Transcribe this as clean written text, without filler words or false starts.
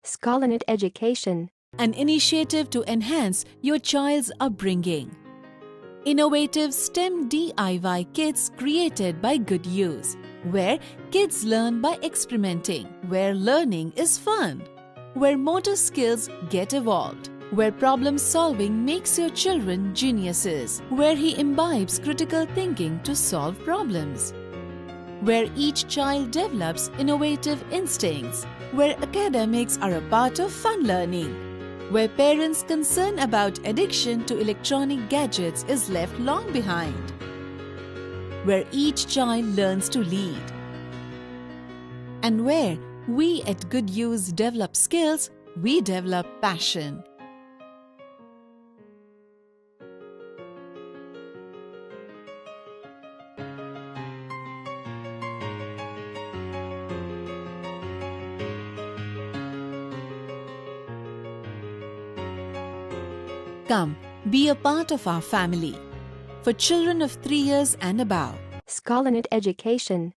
Scholarnet Education, an initiative to enhance your child's upbringing. Innovative STEM DIY kits created by Good Use, where kids learn by experimenting, where learning is fun, where motor skills get evolved, where problem-solving makes your children geniuses, where he imbibes critical thinking to solve problems, where each child develops innovative instincts, where academics are a part of fun learning, where parents' concern about addiction to electronic gadgets is left long behind, where each child learns to lead, and where we at Good Use develop skills, we develop passion. Come, be a part of our family. For children of 3 years and above, Scholarnet Education.